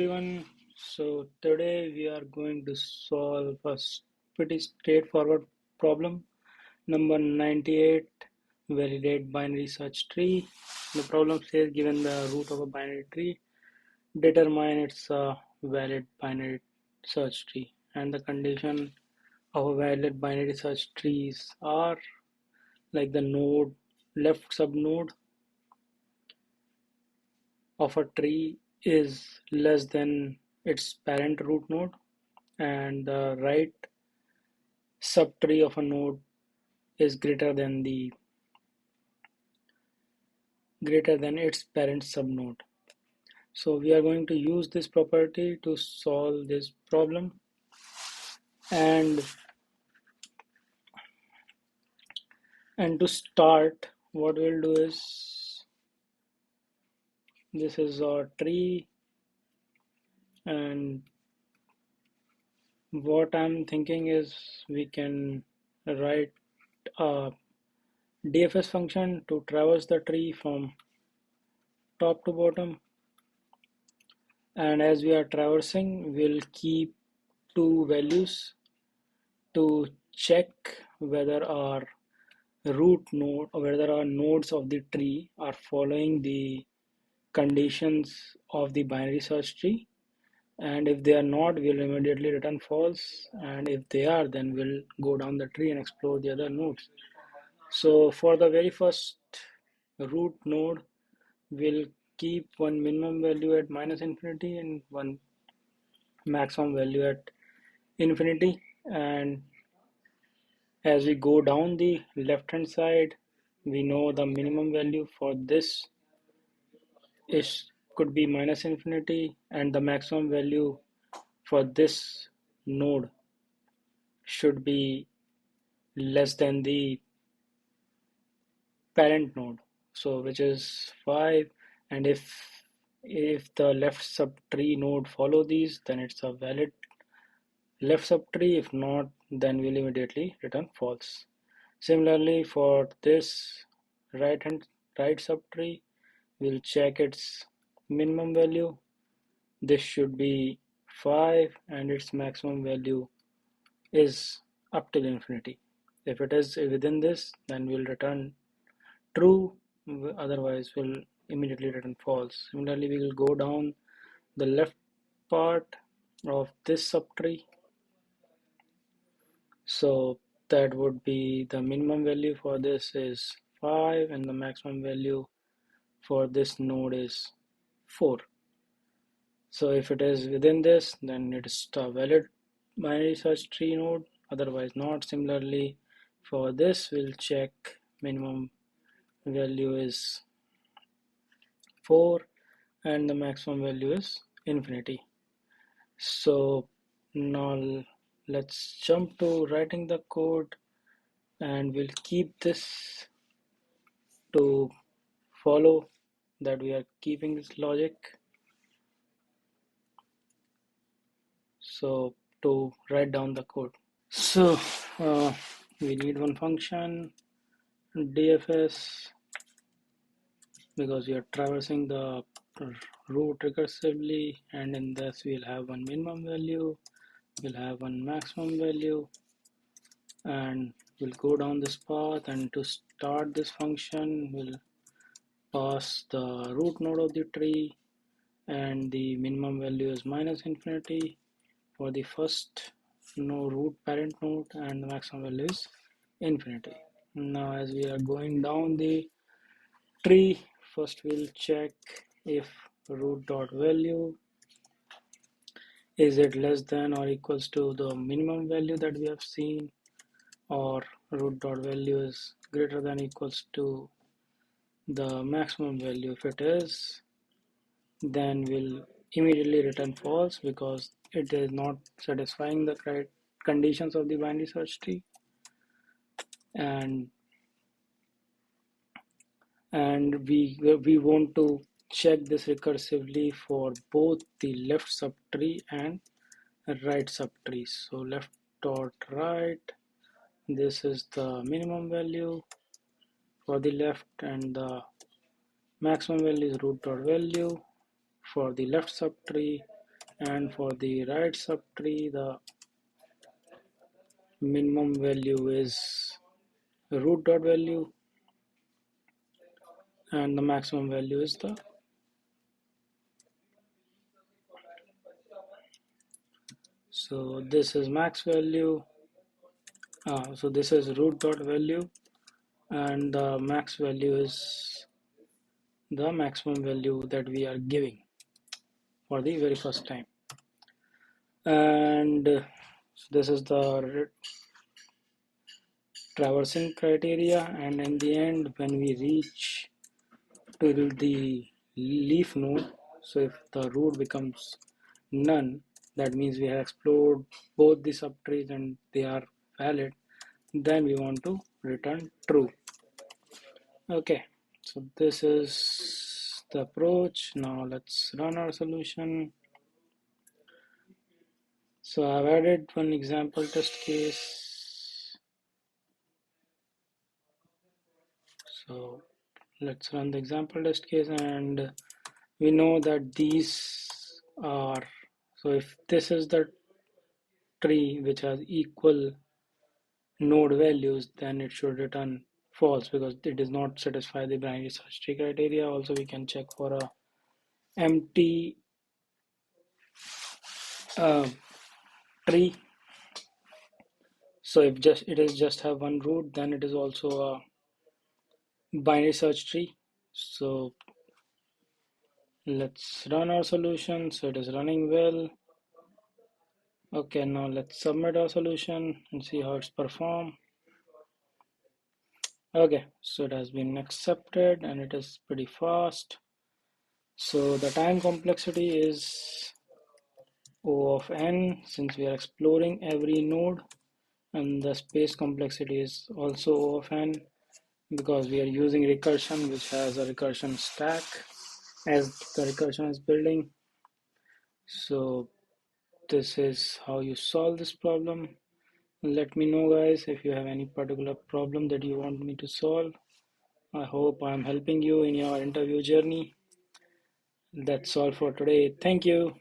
Everyone. So today we are going to solve a pretty straightforward problem. Number 98, validate binary search tree. The problem says given the root of a binary tree, determine its valid binary search tree. And the condition of a valid binary search trees are like the node, left subnode of a tree is less than its parent root node, and the right subtree of a node is greater than its parent subnode. So we are going to use this property to solve this problem, and to start, what we'll do is, this is our tree, and what I'm thinking is we can write a DFS function to traverse the tree from top to bottom, and as we are traversing we'll keep two values to check whether our root node or whether our nodes of the tree are following the conditions of the binary search tree, and if they are not, we'll immediately return false, and if they are, then we'll go down the tree and explore the other nodes. So for the very first root node, we'll keep one minimum value at minus infinity and one maximum value at infinity, and as we go down the left hand side, we know the minimum value for this is could be minus infinity, and the maximum value for this node should be less than the parent node, so which is 5. And if the left subtree node follow these, then it's a valid left subtree. If not, then we'll immediately return false. Similarly, for this right subtree, we'll check its minimum value. This should be 5, and its maximum value is up till infinity. If it is within this, then we'll return true, otherwise we'll immediately return false. Similarly, we will go down the left part of this subtree, so that would be the minimum value for this is 5, and the maximum value for this node is 4. So if it is within this, then it is a valid binary search tree node, otherwise not. Similarly, for this, we'll check minimum value is 4 and the maximum value is infinity. So now let's jump to writing the code, and we'll keep this to follow that we are keeping this logic. So to write down the code, so we need one function DFS, because we are traversing the root recursively, and in this we'll have one minimum value, we'll have one maximum value, and we'll go down this path. And to start this function, we'll pass the root node of the tree, and the minimum value is minus infinity for the first root parent node, and the maximum value is infinity. Now as we are going down the tree, first we'll check if root dot value is it less than or equals to the minimum value that we have seen, or root dot value is greater than equals to the maximum value. If it is, then we'll immediately return false because it is not satisfying the correct conditions of the binary search tree. And we want to check this recursively for both the left subtree and right subtree. So left dot right, this is the minimum value for the left, and the maximum value is root dot value for the left subtree. and for the right subtree the minimum value is root dot value and the maximum value is the, so this is max value, so this is root dot value and the max value is the maximum value that we are giving for the very first time. And this is the traversing criteria, and in the end when we reach to the leaf node, so if the root becomes none, that means we have explored both the subtrees and they are valid, then we want to return true. Okay, so this is the approach. Now let's run our solution. So I've added one example test case. So let's run the example test case, and we know that these are, so if this is the tree which has equal node values, then it should return false because it does not satisfy the binary search tree criteria. Also we can check for a empty uh, tree. So if just it is just have one root, then it is also a binary search tree. So let's run our solution. So it is running well. Okay, now let's submit our solution and see how it's performed. Okay, so it has been accepted and it is pretty fast. So the time complexity is O of n since we are exploring every node, and the space complexity is also O of n because we are using recursion which has a recursion stack as the recursion is building. So this is how you solve this problem. Let me know guys if you have any particular problem that you want me to solve. I hope I'm helping you in your interview journey. That's all for today. Thank you.